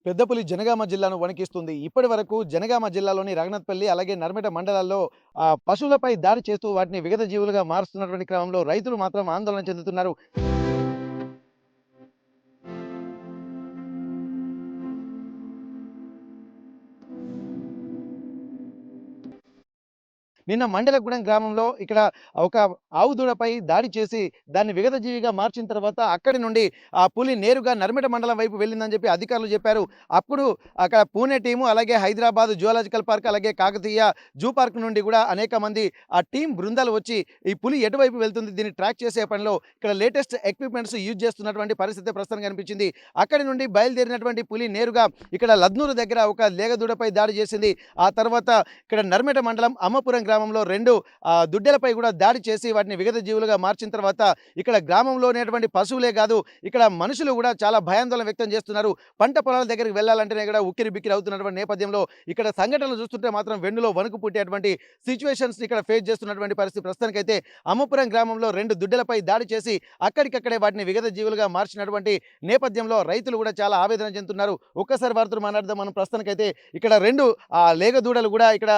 పెద్దపులి జనగామ జిల్లాను వణికిస్తుంది. ఇప్పటివరకు జనగామ జిల్లాలోని రఘునాథ్‌పల్లి అలాగే నర్మెట మండలాల్లో పశువులపై దాడి చేస్తూ వాటిని విగత జీవులుగా మారుస్తున్నటువంటి క్రమంలో రైతులు మాత్రం ఆందోళన చెందుతున్నారు. నిన్న మండలగూడెం గ్రామంలో ఇక్కడ ఒక ఆవు దూడపై దాడి చేసి దాన్ని విగతజీవిగా మార్చిన తర్వాత అక్కడి నుండి ఆ పులి నేరుగా నర్మెట మండలం వైపు వెళ్ళిందని చెప్పి అధికారులు చెప్పారు. అప్పుడు అక్కడ పూణె టీము అలాగే హైదరాబాద్ జువాలాజికల్ పార్క్ అలాగే కాకతీయ జూ పార్క్ నుండి కూడా అనేక మంది ఆ టీం బృందాలు వచ్చి ఈ పులి ఎటువైపు వెళ్తుంది దీన్ని ట్రాక్ చేసే పనిలో ఇక్కడ లేటెస్ట్ ఎక్విప్మెంట్స్ యూజ్ చేస్తున్నటువంటి పరిస్థితి ప్రస్తుతం కనిపించింది. అక్కడి నుండి బయలుదేరినటువంటి పులి నేరుగా ఇక్కడ లద్నూరు దగ్గర ఒక లేగదూడపై దాడి చేసింది. ఆ తర్వాత ఇక్కడ నర్మెట మండలం అమ్మపురం గ్రామంలో 2 దుడ్డెలపై కూడా దాడి చేసి వాటిని విగత జీవులుగా మార్చిన తర్వాత ఇక్కడ గ్రామంలో ఉన్నటువంటి పశువులే కాదు ఇక్కడ మనుషులు కూడా చాలా భయాందోళన వ్యక్తం చేస్తున్నారు. పంట పొలాల దగ్గరికి వెళ్ళాలంటేనే కూడా ఉక్కిరి బిక్కిరి అవుతున్నటువంటి నేపథ్యంలో ఇక్కడ సంఘటనలు చూస్తుంటే మాత్రం వెన్నులో వణుకు పుట్టేటువంటి సిచ్యువేషన్స్ ఇక్కడ ఫేస్ చేస్తున్నటువంటి పరిస్థితి ప్రస్తుతానికైతే అమ్మపురం గ్రామంలో 2 దుడ్డెలపై దాడి చేసి అక్కడికక్కడే వాటిని విగత జీవులుగా మార్చినటువంటి నేపథ్యంలో రైతులు కూడా చాలా ఆవేదన చెందుతున్నారు. ఒక్కసారి వారితో మాట్లాడదాం మనం. ప్రస్తుతానికైతే ఇక్కడ 2 లేగ దూడలు కూడా ఇక్కడ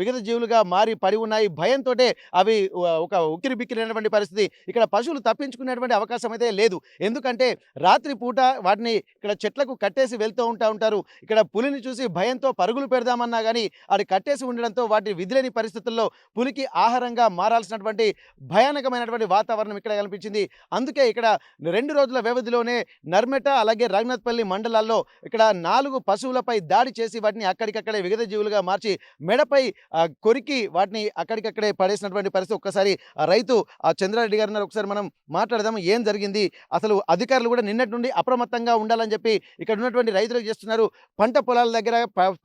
విగత జీవులుగా మారి పడి ఉన్నాయి. భయంతోటే అవి ఒక ఉక్కిరి బిక్కిరైనటువంటి పరిస్థితి. ఇక్కడ పశువులు తప్పించుకునేటువంటి అవకాశం అయితే లేదు. ఎందుకంటే రాత్రి పూట వాటిని ఇక్కడ చెట్లకు కట్టేసి వెళ్తూ ఉంటారు. ఇక్కడ పులిని చూసి భయంతో పరుగులు పెడదామన్నా కానీ అది కట్టేసి ఉండడంతో వాటి విధిలేని పరిస్థితుల్లో పులికి ఆహారంగా మారాల్సినటువంటి భయానకమైనటువంటి వాతావరణం ఇక్కడ కనిపించింది. అందుకే ఇక్కడ 2 రోజుల వ్యవధిలోనే నర్మెట అలాగే రఘునాథ్‌పల్లి మండలాల్లో ఇక్కడ 4 పశువులపై దాడి చేసి వాటిని అక్కడికక్కడే విగత జీవులుగా మార్చి మెడపై కొరికి వాటిని అక్కడికక్కడే పడేసినటువంటి పరిస్థితి. ఒక్కసారి రైతు చంద్రారెడ్డి గారు ఉన్నారు. ఒకసారి మనం మాట్లాడదాం. ఏం జరిగింది అసలు? అధికారులు కూడా నిన్నటి నుండి అప్రమత్తంగా ఉండాలని చెప్పి ఇక్కడ ఉన్నటువంటి రైతులకు చేస్తున్నారు. పంట పొలాల దగ్గర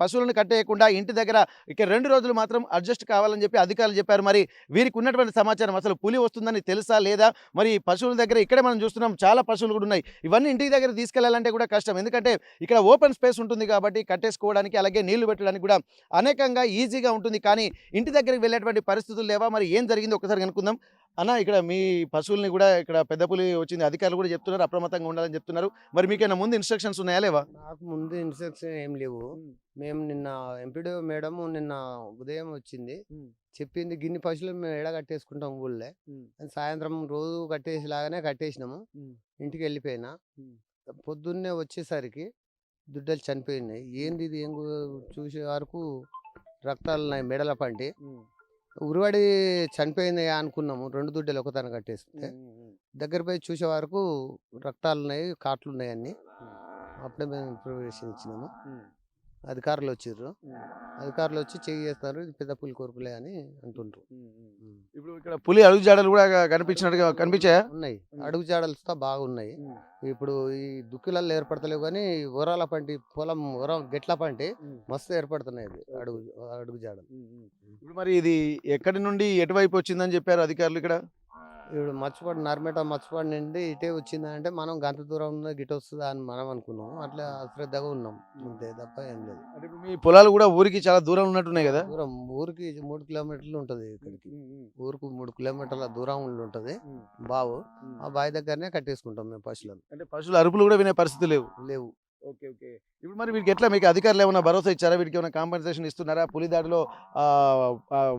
పశువులను కట్టేయకుండా ఇంటి దగ్గర ఇక 2 రోజులు మాత్రం అడ్జస్ట్ కావాలని చెప్పి అధికారులు చెప్పారు. మరి వీరికి ఉన్నటువంటి సమాచారం అసలు పులి వస్తుందని తెలుసా లేదా? మరి పశువుల దగ్గర ఇక్కడే మనం చూస్తున్నాం చాలా పశువులు కూడా ఉన్నాయి. ఇవన్నీ ఇంటి దగ్గర తీసుకెళ్లాలంటే కూడా కష్టం. ఎందుకంటే ఇక్కడ ఓపెన్ స్పేస్ ఉంటుంది కాబట్టి కట్టేసుకోవడానికి అలాగే నీళ్లు పెట్టడానికి కూడా అనేకంగా ఈజీగా ఉంటుంది. కానీ ఇంటి దగ్గరికి వెళ్ళేటువంటి పరిస్థితులు లేవా? మరి ఏం జరిగింది ఒకసారి కనుక్కుందాం. అన్న, ఇక్కడ మీ పశువుల్ని కూడా ఇక్కడ పెద్ద పులి వచ్చింది, అధికారులు కూడా చెప్తున్నారు అప్రమత్తంగా ఉండాలని చెప్తున్నారు. మరి మీకైనా ముందు ఇన్స్ట్రక్షన్స్ ఉన్నాయా లేవా? నాకు ముందు ఇన్స్ట్రక్షన్ ఏం లేవు. మేము నిన్న ఎంపీడీఓ మేడం నిన్న ఉదయం వచ్చింది. చెప్పింది గిన్ని పశువులు మేము ఎడ కట్టేసుకుంటాం ఊళ్ళో అని. సాయంత్రం రోజు కట్టేసేలాగానే కట్టేసినాము. ఇంటికి వెళ్ళిపోయినా. పొద్దున్నే వచ్చేసరికి దుడ్డలు చనిపోయినాయి. ఏంది ఇది చూసే వరకు రక్తాలు ఉన్నాయి మెడల పంటి. ఉరివాడి చనిపోయింది అనుకున్నాము. 2 దుడ్డలు ఒకతన కట్టేస్తే దగ్గర పోయి చూసే వరకు రక్తాలు ఉన్నాయి, కాట్లు ఉన్నాయి అన్ని. అప్పుడే మేము ఇన్ఫర్మేషన్ ఇచ్చినాము. అధికారులు వచ్చిర్రు. అధికారులు వచ్చి చెక్ చేస్తారు. ఇది పెద్ద పులి కొరుకులే అని అంటుండ్రు. ఇప్పుడు ఇక్కడ పులి అడుగు జాడలు కూడా కనిపించినట్టుగా కనిపించాయా? ఉన్నాయి, అడుగు జాడలతో బాగున్నాయి. ఇప్పుడు ఈ దుక్కులలో ఏర్పడతలేవు కానీ ఉరాల పంటి పొలం గెట్ల పంటి మస్తు ఏర్పడుతున్నాయి అడుగు అడుగు జాడలు. ఇప్పుడు మరి ఇది ఎక్కడి నుండి ఎటువైపు వచ్చిందని చెప్పారు అధికారులు ఇక్కడ? ఇప్పుడు మర్చిపడి నర్మేట మర్చిపడి నుండి ఇటే వచ్చిందంటే మనం గంత దూరం ఉన్న గిట వస్తుందా అని మనం అనుకున్నాం. అట్లా అశ్రద్ధగా ఉన్నాం అంతే తప్ప ఏం లేదు. అంటే ఇప్పుడు మీ పొలాలు కూడా ఊరికి చాలా దూరం ఉన్నట్టున్నాయి కదా? దూరం ఊరికి 3 కిలోమీటర్లు ఉంటుంది. ఇక్కడికి ఊరుకు 3 కిలోమీటర్ల దూరం ఉంటుంది బావు. ఆ బావి దగ్గరనే కట్టేసుకుంటాం మేము పశువులను. అంటే పశువుల అరుపులు కూడా వినే పరిస్థితి లేవు. లేవు. Okay, okay. ఇప్పుడు మరి వీరికి ఎట్లా, మీకు అధికారులు ఏమైనా భరోసా ఇచ్చారా? వీటికి ఏమైనా కాంపెన్సేషన్ ఇస్తున్నారా? పులి దాడిలో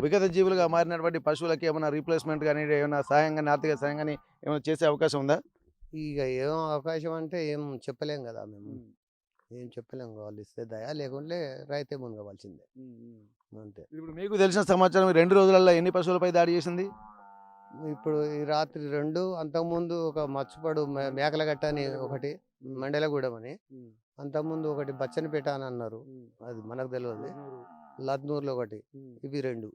విగత జీవులుగా మారినటువంటి పశువులకి ఏమైనా రీప్లేస్మెంట్ కానీ ఏమైనా సాయం కానీ ఆర్థిక సాయం కానీ ఏమైనా చేసే అవకాశం ఉందా? ఇక ఏం అవకాశం అంటే ఏం చెప్పలేం కదా మేము. ఏం చెప్పలేం. వాళ్ళు ఇస్తే దయా, లేకుంటే రైతే ముందు కావాల్సిందే అంతే. ఇప్పుడు మీకు తెలిసిన సమాచారం 2 రోజులలో ఎన్ని పశువులపై దాడి చేసింది? ఇప్పుడు ఈ రాత్రి 2, అంతకుముందు ఒక మచ్చుపడు మేకలగట్ట అని ఒకటి, మండలగూడెం అని, అంతకుముందు ఒకటి బచ్చనిపేట అని అన్నారు. అది మనకు తెలియదు. లద్నూరులో ఒకటి. ఇవి 2.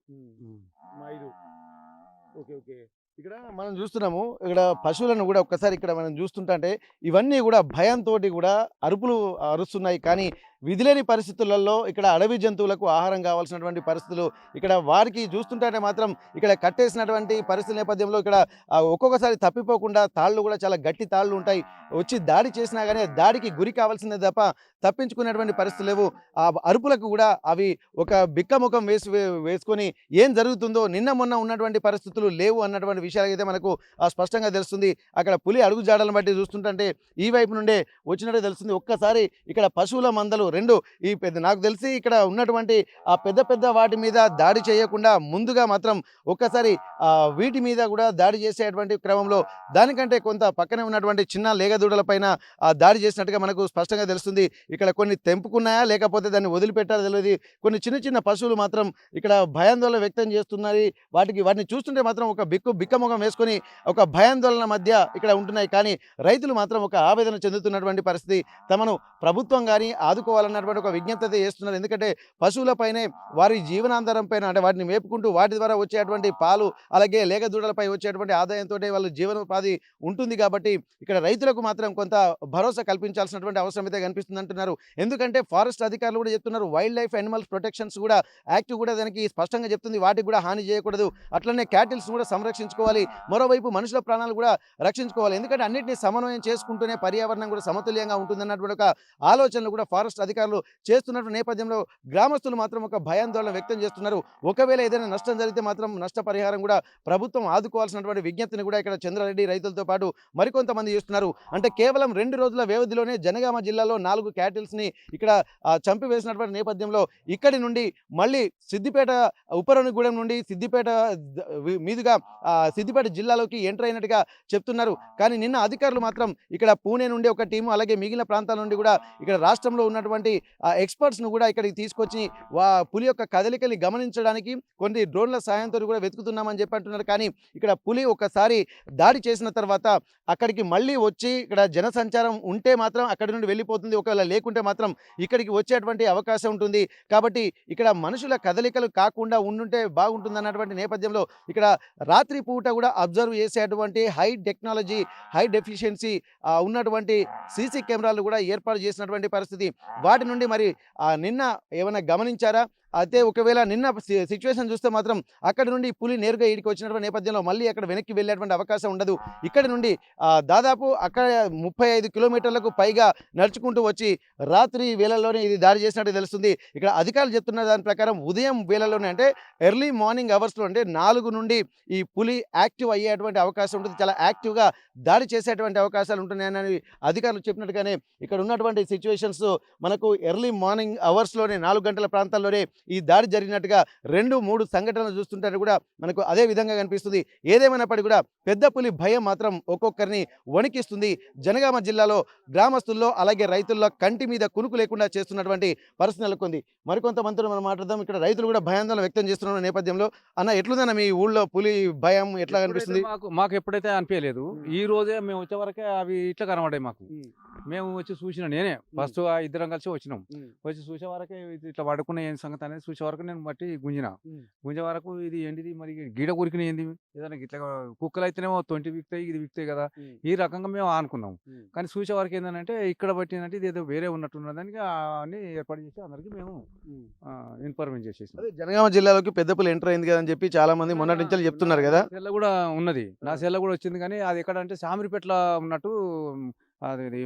Okay, okay. ఇక్కడ మనం చూస్తున్నాము, ఇక్కడ పశువులను కూడా ఒక్కసారి ఇక్కడ మనం చూస్తుంటే ఇవన్నీ కూడా భయంతో కూడా అరుపులు అరుస్తున్నాయి. కానీ విధిలేని పరిస్థితులలో ఇక్కడ అడవి జంతువులకు ఆహారం కావాల్సినటువంటి పరిస్థితులు ఇక్కడ వారికి చూస్తుంటే మాత్రం ఇక్కడ కట్టేసినటువంటి పరిస్థితుల నేపథ్యంలో ఇక్కడ ఒక్కొక్కసారి తప్పిపోకుండా తాళ్ళు కూడా చాలా గట్టి తాళ్ళు ఉంటాయి. వచ్చి దాడి చేసినా గానీ దాడికి గురి కావాల్సిందే తప్ప తప్పించుకునేటువంటి పరిస్థితులు లేవు. ఆ అరుపులకు కూడా అవి ఒక బిక్కముఖం వేసుకొని ఏం జరుగుతుందో నిన్న మొన్న ఉన్నటువంటి పరిస్థితులు లేవు అన్నటువంటి విషయాలైతే మనకు స్పష్టంగా తెలుస్తుంది. అక్కడ పులి అడుగు జాడలను బట్టి చూస్తుంటే ఈ వైపు నుండే వచ్చినట్టు తెలుస్తుంది. ఒక్కసారి ఇక్కడ పశువుల మందలు 2 ఈ పెద్ద నాకు తెలిసి ఇక్కడ ఉన్నటువంటి ఆ పెద్ద పెద్ద వాటి మీద దాడి చేయకుండా ముందుగా మాత్రం ఒక్కసారి వీటి మీద కూడా దాడి చేసేటువంటి క్రమంలో దానికంటే కొంత పక్కనే ఉన్నటువంటి చిన్న లేగదూడల పైన దాడి చేసినట్టుగా మనకు స్పష్టంగా తెలుస్తుంది. ఇక్కడ కొన్ని తెంపుకున్నాయా లేకపోతే దాన్ని వదిలిపెట్టారో తెలియదు. కొన్ని చిన్న చిన్న పశువులు మాత్రం ఇక్కడ భయాందోళన వ్యక్తం చేస్తున్నాయి. వాటిని చూస్తుంటే మాత్రం ఒక బిక్కముఖం వేసుకొని ఒక భయాందోళన మధ్య ఇక్కడ ఉంటున్నాయి. కానీ రైతులు మాత్రం ఒక ఆవేదన చెందుతున్నటువంటి పరిస్థితి. తమను ప్రభుత్వం కానీ ఆదుకోవాలన్నటువంటి ఒక విజ్ఞప్తి అయితే చేస్తున్నారు. ఎందుకంటే పశువులపైనే వారి జీవనాధారం పైన అంటే వాటిని మేపుకుంటూ వాటి ద్వారా వచ్చేటువంటి పాలు అలాగే లేగదూడలపై వచ్చేటువంటి ఆదాయంతో వాళ్ళు జీవనోపాధి ఉంటుంది. కాబట్టి ఇక్కడ రైతులకు మాత్రం కొంత భరోసా కల్పించాల్సినటువంటి అవసరం అయితే కనిపిస్తుంది అంటున్నారు. ఎందుకంటే ఫారెస్ట్ అధికారులు కూడా చెప్తున్నారు, వైల్డ్ లైఫ్ యానిమల్స్ ప్రొటెక్షన్స్ కూడా యాక్ట్ కూడా దానికి స్పష్టంగా చెప్తుంది, వాటికి కూడా హాని చేయకూడదు, అట్లనే క్యాటిల్స్ కూడా సంరక్షించుకోవాలి, మరోవైపు మనుషుల ప్రాణాలు కూడా రక్షించుకోవాలి. ఎందుకంటే అన్నింటినీ సమన్వయం చేసుకుంటూనే పర్యావరణం కూడా సమతుల్యంగా ఉంటుందన్నటువంటి ఒక ఆలోచనలు కూడా ఫారెస్ట్ అధికారులు చేస్తున్నటువంటి నేపథ్యంలో గ్రామస్తులు మాత్రం ఒక భయాందోళన వ్యక్తం చేస్తున్నారు. ఒకవేళ ఏదైనా నష్టం జరిగితే మాత్రం నష్టపరిహారం కూడా ప్రభుత్వం ఆదుకోవాల్సినటువంటి విజ్ఞప్తిని కూడా ఇక్కడ చంద్రారెడ్డి రైతులతో పాటు మరికొంతమంది చేస్తున్నారు. అంటే కేవలం 2 రోజుల వ్యవధిలోనే జనగామ జిల్లాలో 4 క్యాటిల్స్ని ఇక్కడ చంపివేసినటువంటి నేపథ్యంలో ఇక్కడి నుండి మళ్ళీ సిద్దిపేట ఉపరణగూడెం నుండి సిద్దిపేట మీదుగా సిద్దిపేట జిల్లాలోకి ఎంటర్ అయినట్టుగా చెప్తున్నారు. కానీ నిన్న అధికారులు మాత్రం ఇక్కడ పూణే నుండి ఒక టీము అలాగే మిగిలిన ప్రాంతాల నుండి కూడా ఇక్కడ రాష్ట్రంలో ఉన్నటువంటి ఎక్స్పర్ట్స్ను కూడా ఇక్కడికి తీసుకొచ్చి పులి యొక్క కదలికల్ని గమనించడానికి కొన్ని డ్రోన్ల సహాయంతో కూడా వెతుకుతున్నామని చెప్పి అంటున్నారు. కానీ ఇక్కడ పులి ఒకసారి దాడి చేసిన తర్వాత అక్కడికి మళ్ళీ వచ్చి ఇక్కడ జనసంచారం ఉంటే మాత్రం అక్కడి నుండి వెళ్ళిపోతుంది, ఒకవేళ లేకుంటే మాత్రం ఇక్కడికి వచ్చేటువంటి అవకాశం ఉంటుంది. కాబట్టి ఇక్కడ మనుషుల కదలికలు కాకుండా ఉండుంటే బాగుంటుంది అన్నటువంటి నేపథ్యంలో ఇక్కడ రాత్రి పూట కూడా అబ్జర్వ్ చేసేటువంటి హై టెక్నాలజీ హై డెఫిషియన్సీ ఉన్నటువంటి సీసీ కెమెరాలు కూడా ఏర్పాటు చేసినటువంటి పరిస్థితి. వాటి నుండి మరి నిన్న ఏమైనా గమనించారా? అయితే ఒకవేళ నిన్న సిచ్యువేషన్ చూస్తే మాత్రం అక్కడి నుండి పులి నేరుగా ఈడికి వచ్చినటువంటి నేపథ్యంలో మళ్ళీ అక్కడ వెనక్కి వెళ్ళేటువంటి అవకాశం ఉండదు. ఇక్కడి నుండి దాదాపు అక్కడ 35 కిలోమీటర్లకు పైగా నడుచుకుంటూ వచ్చి రాత్రి వేళల్లోనే ఇది దాడి చేసినట్టు తెలుస్తుంది. ఇక్కడ అధికారులు చెప్తున్న దాని ప్రకారం ఉదయం వేళల్లోనే అంటే ఎర్లీ మార్నింగ్ అవర్స్లో అంటే 4 నుండి ఈ పులి యాక్టివ్ అయ్యేటువంటి అవకాశం ఉంటుంది. చాలా యాక్టివ్గా దాడి చేసేటువంటి అవకాశాలు ఉంటున్నాయని అధికారులు చెప్పినట్టుగానే ఇక్కడ ఉన్నటువంటి సిచ్యువేషన్స్ మనకు ఎర్లీ మార్నింగ్ అవర్స్లోనే 4 గంటల ప్రాంతాల్లోనే ఈ దాడి జరిగినట్టుగా 2-3 సంఘటనలు చూస్తుంటే కూడా మనకు అదే విధంగా కనిపిస్తుంది. ఏదేమైనప్పటికీ కూడా పెద్ద పులి భయం మాత్రం ఒక్కొక్కరిని వణికిస్తుంది. జనగామ జిల్లాలో గ్రామస్తుల్లో అలాగే రైతుల్లో కంటి మీద కునుకు లేకుండా చేస్తున్నటువంటి పరిస్థితి నెలకొంది. మరికొంతమందితో మనం మాట్లాడదాం. ఇక్కడ రైతులు కూడా భయాందోళన వ్యక్తం చేస్తున్న నేపథ్యంలో అన్న ఎట్లుందన్న మీ ఊళ్ళో పులి భయం ఎట్లా కనిపిస్తుంది? మాకు ఎప్పుడైతే అనిపించలేదు, ఈ రోజే మేము వచ్చే వరకే అవి ఇట్లా కనబడాయి మాకు. మేము వచ్చి చూసిన నేనే ఫస్ట్ ఇద్దరం కలిసి వచ్చినాం. వచ్చి చూసే వరకే ఇట్లా పడుకున్న ఏం సంగతి అనేది చూసే వరకు నేను బట్టి గుంజే వరకు ఇది ఏంటిది మరి గీడ కొరికిన ఏంది ఏదైనా ఇట్లా కుక్కలు అయితేనేమో 20 విక్తాయి ఇది విక్తాయి కదా, ఈ రకంగా మేము అనుకున్నాం. కానీ చూసే వరకు ఏంటంటే ఇక్కడ బట్టినంటే ఇది ఏదో వేరే ఉన్నట్టున్నదానికి అన్ని ఏర్పాటు చేసి అందరికి మేము ఇన్ఫర్మేషన్ చేసేసాం. జనగామ జిల్లాలోకి పెద్ద పులి ఎంటర్ అయింది కదా అని చెప్పి చాలా మంది మొన్నటి నుంచి చెప్తున్నారు కదా. సెల్ల కూడా ఉన్నది, నా సెల్ల కూడా వచ్చింది. కానీ అది ఎక్కడ అంటే శామిరిపేటలో ఉన్నట్టు, అది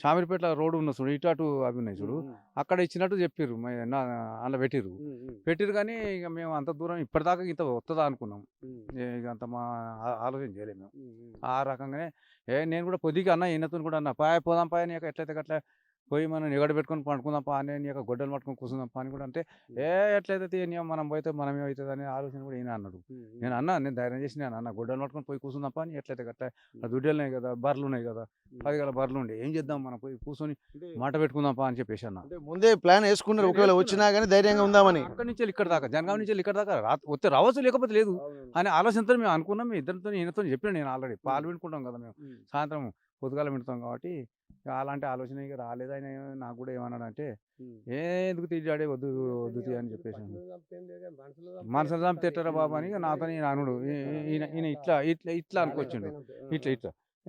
షామీర్పేట రోడ్డు ఉన్న చూడు, ఇటు అటు అవి ఉన్నాయి చూడు, అక్కడ ఇచ్చినట్టు చెప్పిర్రు. అలా పెట్టిర్రు కానీ ఇక మేము అంత దూరం ఇప్పటిదాకా ఇంత వస్తుందా అనుకున్నాం. ఇక అంత మా ఆలోచన చేయలేము మేము. ఆ రకంగానే నేను కూడా పొద్దుగా అన్న ఈయనతో కూడా అన్న పోదాం పాయ నీకు ఎట్లయితే అట్లా పోయి మనం నిగడ పెట్టుకొని పండుకుందాం పా అని, నీకు గొడ్డలు పట్టుకొని కూర్చుందాం పా అని కూడా అంటే ఎట్లయితే మనం పోతే మనమే అవుతుంది అనే ఆలోచన కూడా ఈయన అన్నాడు. నేను ధైర్యం చేసి నేను అన్న గొడ్డలు పట్టుకొని పోయి కూర్చుందాం పా అని, ఎట్లయితే అట్లా దుడ్డలు ఉన్నాయి కదా, బర్రెలు ఉన్నాయి కదా, 10 గల బర్రెలు ఉండే ఏం చేద్దాం మనం పోయి కూర్చొని మాట పెట్టుకుందాం పా అని చెప్పేసి అన్న. ముందే ప్లాన్ వేసుకున్నారు, ఒకవేళ వచ్చినా కానీ ధైర్యంగా ఉందామని. అక్కడి నుంచి ఇక్కడ దాకా జనగామ నుంచి ఇక్కడ దాకా వస్తే రావచ్చు లేకపోతే లేదు అనే ఆలోచనతో మేము అనుకున్నాం. ఇద్దరితో ఈయనతో చెప్పిన నేను ఆల్రెడీ పాలు వినుకుంటాం కదా మేము, సాయంత్రం పొద్దుగాల వింటున్నాం కాబట్టి అలాంటి ఆలోచన ఇక రాలేదు. ఆయన నాకు కూడా ఏమన్నాడంటే ఎందుకు తీర్చాడే వద్దు అని చెప్పేసి, మనసులు చంపితే ఎట్టరా బాబు అని నాతో అనుడు. ఈయన ఇట్లా అనుకొచ్చిండు,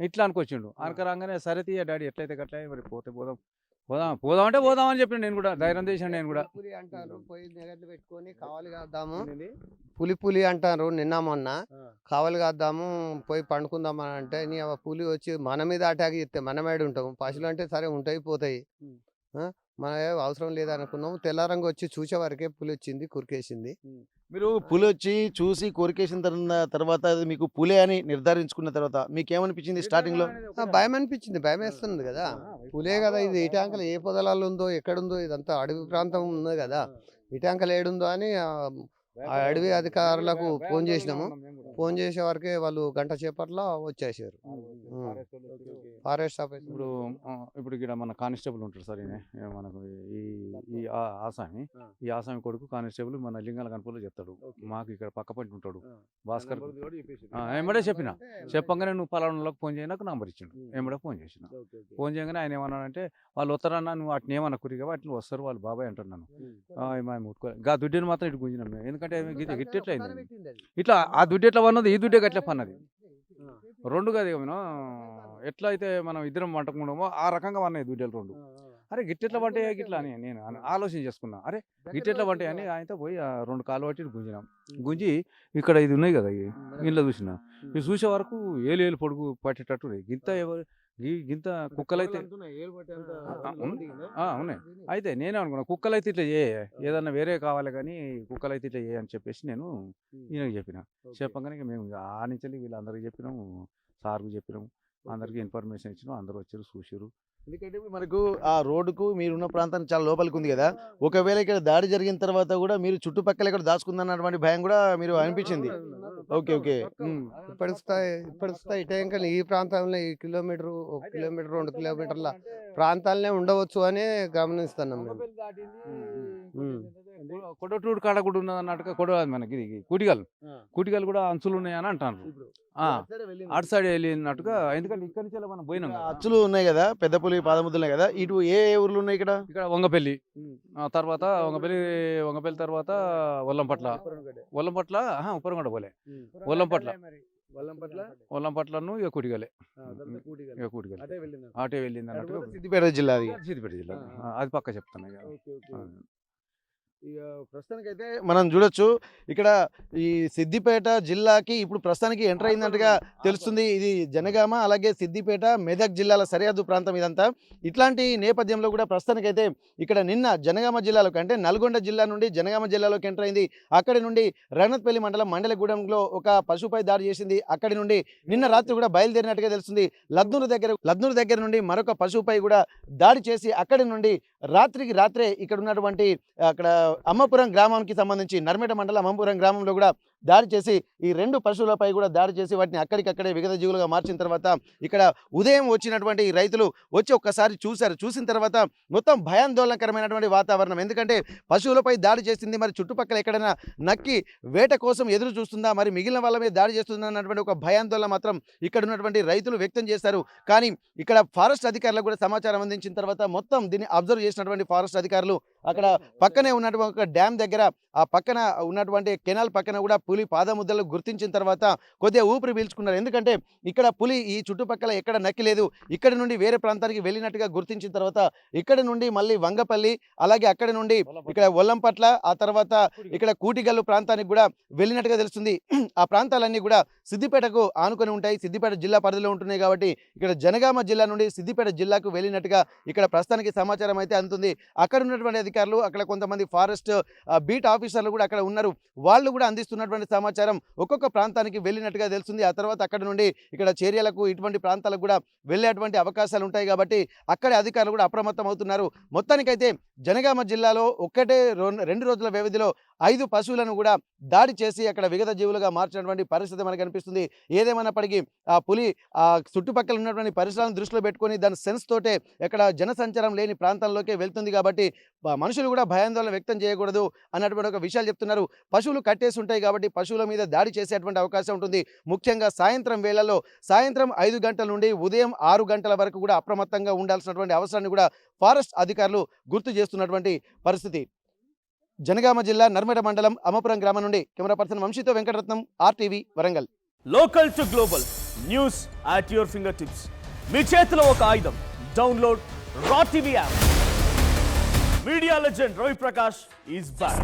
ఇట్లా అనుకొచ్చిండు. అనకరాగానే సరే తీయ డాడీ ఎట్లయితే గట్లా మరి పోతే పోదాం పోదాం అంటే పోదాం అని చెప్పిన నేను కూడా ధైర్యం చేశాను నేను కూడా. పులి అంటారు, పోయి నెగట్లు పెట్టుకొని కావాలి కాద్దాము. పులి అంటారు నిన్న మొన్న, కావాలి కాద్దాము పోయి పండుకుందాం అని అంటే, నీ ఆ పులి వచ్చి మన మీద అటాక్ చేస్తే మనం ఏడు ఉంటాం. పశువులు అంటే సరే ఉంటాయి పోతాయి, మన అవసరం లేదనుకున్నాం. తెల్లారంగా వచ్చి చూసే వరకే పులి వచ్చింది, కురికేసింది. మీరు పులి వచ్చి చూసి కోరికేసిన తర్వాత అది మీకు పులే అని నిర్ధారించుకున్న తర్వాత మీకు ఏమనిపించింది స్టార్టింగ్ లో? భయం అనిపించింది, భయం వేస్తుంది కదా. పులే కదా ఇది, ఇటాంకలు ఏ పొదలాలు ఉందో ఎక్కడుందో, ఇదంతా అడవి ప్రాంతం ఉంది కదా, ఇటాంకలు ఏడుందో అని ఆ అడవి అధికారులకు ఫోన్ చేసినాము. ఫోన్ చేసే వరకే వాళ్ళు గంట సేపట్లో వచ్చేసారు. ఫారెస్ట్ ఆఫీస్ ఇప్పుడు ఇక్కడ మన కానిస్టేబుల్ ఉంటారు సార్, మనకు ఈ ఆసామి కొడుకు కానిస్టేబుల్ మన లింగాల కనుపలో చెప్తాడు. మాకు ఇక్కడ పక్క పంటి ఉంటాడు భాస్కర్. ఏమడే చెప్పిన చెప్పంగానే నువ్వు పలానాలకు ఫోన్ చేయడానికి నంబర్ ఇచ్చిండు. ఏమడే ఫోన్ చేసిన. ఫోన్ చేయగానే ఆయన ఏమన్నాడంటే, వాళ్ళు వస్తారన్నా నువ్వు వాటిని ఏమన్నా కురిగా వాటిని వస్తారు వాళ్ళు బాబాయ్ అంటున్నాను. ముట్టుకోవాలి గా దుడ్డిని మాత్రం ఇటు గుంజినాం మేము. ఎందుకంటే గిట్టెట్లయింది ఇట్లా, ఆ దుడ్డు ఎట్లా పన్నది, ఈ దుడ్డే గట్లే పన్నది. రెండు కదా మనం ఎట్లా అయితే మనం ఇద్దరం వంటకుండామో ఆ రకంగా పన్నాయి దుడ్డలు రెండు. అరే గిట్టెట్లా పంటాయి గిట్లా అని నేను ఆలోచన చేసుకున్నా. అరే గిట్టెట్లా పంటాయి అని ఆయనతో పోయి ఆ 2 కాళ్ళు పట్టి గుంజినాం. గుంజి ఇక్కడ ఇది ఉన్నాయి కదా ఇంట్లో చూసిన, ఇది చూసే వరకు ఏలు పొడుగు పట్టేటట్టు గింత కుక్కలైతే ఉన్నాయి. అయితే నేనే అనుకున్నా కుక్కలైతే ఇట్లా ఏదన్నా వేరే కావాలి కానీ కుక్కలైతే ఇట్లా అని చెప్పేసి నేను ఈయనకి చెప్పిన. చెప్పగానే మేము ఆ నుంచి వీళ్ళందరికీ చెప్పినాము, సార్కు చెప్పినాము, అందరికీ ఇన్ఫర్మేషన్ ఇచ్చినాం. అందరూ వచ్చారు చూసారు. ఎందుకంటే మనకు ఆ రోడ్డుకు మీరున్న ప్రాంతానికి చాలా లోపలికి ఉంది కదా, ఒకవేళ ఇక్కడ దాడి జరిగిన తర్వాత కూడా మీరు చుట్టుపక్కల ఇక్కడ దాచుకుందన్నటువంటి భయం కూడా మీరు అనిపించింది. Okay okay. ఇప్పటిస్తాయి ఇటంకలు ఈ ప్రాంతంలో ఈ 1 కిలోమీటర్ 2 కిలోమీటర్ల ప్రాంతాలనే ఉండవచ్చు అని గమనిస్తున్నాం మేము. కొడటూరు కాడ కూడా ఉన్నది అన్నట్టుగా మనకి ఇది కూటిగల్ కూడా అంచులు ఉన్నాయని అంటారు. అటు సైడ్ వెళ్ళినట్టుగా, ఎందుకంటే ఇక్కడ నుంచి మనం పోయినాం. అచ్చులు ఉన్నాయి కదా, పెద్ద పులి పాదముద్దులు ఉన్నాయి కదా, ఇటు ఏ ఊర్లు ఉన్నాయి ఇక్కడ? ఇక్కడ వంగపల్లి తర్వాత వంగపల్లి తర్వాత ఒల్లంపట్ల ఉప్పరంగొండ పోలే, ఒల్లంపట్లను ఇక కూటిగలే అటే వెళ్ళింది అన్నట్టుగా. సిద్దిపేట జిల్లా అది పక్క చెప్తాను. ఇక ప్రస్తుతానికైతే మనం చూడొచ్చు ఇక్కడ ఈ సిద్దిపేట జిల్లాకి ఇప్పుడు ప్రస్తుతానికి ఎంటర్ అయిందంటగా తెలుస్తుంది. ఇది జనగామ అలాగే సిద్దిపేట మెదక్ జిల్లాల సరిహద్దు ప్రాంతం ఇదంతా. ఇట్లాంటి నేపథ్యంలో కూడా ప్రస్తుతానికైతే ఇక్కడ నిన్న జనగామ జిల్లాలోకి అంటే నల్గొండ జిల్లా నుండి జనగామ జిల్లాలోకి ఎంటర్ అయింది. అక్కడి నుండి రణత్పల్లి మండలం మండలగూడెంలో ఒక పశువుపై దాడి చేసింది. అక్కడి నుండి నిన్న రాత్రి కూడా బయలుదేరినట్టుగా తెలుస్తుంది. లద్నూరు దగ్గర నుండి మరొక పశువుపై కూడా దాడి చేసి అక్కడి నుండి రాత్రే ఇక్కడ ఉన్నటువంటి అక్కడ అమ్మపురం గ్రామానికి సంబంధించి నర్మేట మండలం అమ్మపురం గ్రామంలో కూడా దాడి చేసి ఈ 2 పశువులపై కూడా దాడి చేసి వాటిని అక్కడికక్కడే విగత జీవులుగా మార్చిన తర్వాత ఇక్కడ ఉదయం వచ్చినటువంటి రైతులు వచ్చి ఒక్కసారి చూశారు. చూసిన తర్వాత మొత్తం భయాందోళనకరమైనటువంటి వాతావరణం. ఎందుకంటే పశువులపై దాడి చేసింది, మరి చుట్టుపక్కల ఎక్కడైనా నక్కి వేట కోసం ఎదురు చూస్తుందా, మరి మిగిలిన వాళ్ళ మీద దాడి చేస్తుందా అన్నటువంటి ఒక భయాందోళన మాత్రం ఇక్కడ ఉన్నటువంటి రైతులు వ్యక్తం చేశారు. కానీ ఇక్కడ ఫారెస్ట్ అధికారులకు కూడా సమాచారం అందించిన తర్వాత మొత్తం దీన్ని అబ్జర్వ్ చేసినటువంటి ఫారెస్ట్ అధికారులు అక్కడ పక్కనే ఉన్నటువంటి ఒక డ్యామ్ దగ్గర ఆ పక్కన ఉన్నటువంటి కెనాల్ పక్కన కూడా పులి పాదముద్దలు గుర్తించిన తర్వాత కొద్దిగా ఊపిరి పీల్చుకున్నారు. ఎందుకంటే ఇక్కడ పులి ఈ చుట్టుపక్కల ఎక్కడ నక్కిలేదు, ఇక్కడ నుండి వేరే ప్రాంతానికి వెళ్ళినట్టుగా గుర్తించిన తర్వాత ఇక్కడ నుండి మళ్ళీ వంగపల్లి అలాగే అక్కడి నుండి ఇక్కడ ఒల్లంపట్ల ఆ తర్వాత ఇక్కడ కూటిగల్లు ప్రాంతానికి కూడా వెళ్ళినట్టుగా తెలుస్తుంది. ఆ ప్రాంతాలన్నీ కూడా సిద్దిపేటకు ఆనుకొని ఉంటాయి, సిద్దిపేట జిల్లా పరిధిలో ఉంటున్నాయి. కాబట్టి ఇక్కడ జనగామ జిల్లా నుండి సిద్దిపేట జిల్లాకు వెళ్ళినట్టుగా ఇక్కడ ప్రస్తుతానికి సమాచారం అయితే అందుతుంది. అక్కడ ఉన్నటువంటి అధికారులు, అక్కడ కొంతమంది ఫారెస్ట్ బీట్ ఆఫీసర్లు కూడా అక్కడ ఉన్నారు. వాళ్ళు కూడా అందిస్తున్నటువంటి సమాచారం ఒక్కొక్క ప్రాంతానికి వెళ్ళినట్టుగా తెలుస్తుంది. ఆ తర్వాత అక్కడ నుండి ఇక్కడ చర్యలకు ఇటువంటి ప్రాంతాలకు కూడా వెళ్ళేటువంటి అవకాశాలు ఉంటాయి. కాబట్టి అక్కడే అధికారులు కూడా అప్రమత్తం అవుతున్నారు. మొత్తానికైతే జనగామ జిల్లాలో 2 రోజుల వ్యవధిలో 5 పశువులను కూడా దాడి చేసి అక్కడ విగత జీవులుగా మార్చినటువంటి పరిస్థితి మనకు కనిపిస్తుంది. ఏదేమైనప్పటికీ ఆ పులి ఆ చుట్టుపక్కల ఉన్నటువంటి పరిసరాలను దృష్టిలో పెట్టుకొని దాని సెన్స్ తోటే ఎక్కడ జనసంచారం లేని ప్రాంతాల్లోకి వెళ్తుంది. కాబట్టి మనుషులు కూడా భయాందోళన వ్యక్తం చేయకూడదు అన్నటువంటి ఒక విషయాలు చెప్తున్నారు. పశువులు కట్టేసి ఉంటాయి కాబట్టి పశువుల మీద దాడి చేసేటువంటి అవకాశం ఉంటుంది. ముఖ్యంగా సాయంత్రం వేళల్లో సాయంత్రం 5 గంటల నుండి ఉదయం 6 గంటల వరకు కూడా అప్రమత్తంగా ఉండాల్సినటువంటి అవసరాన్ని కూడా ఫారెస్ట్ అధికారులు గుర్తు చేస్తున్నటువంటి పరిస్థితి. జనగామ జిల్లా నర్మేట మండలం అమ్మపురం గ్రామం నుండి కెమెరా పర్సన్ వంశీతో Venkataratnam, RTV Warangal. Local to global news at your finger tips. మీ చేతిలో ఒక ఆయుధం. డౌన్లోడ్ రా TV app. Media legend Ravi Prakash is back.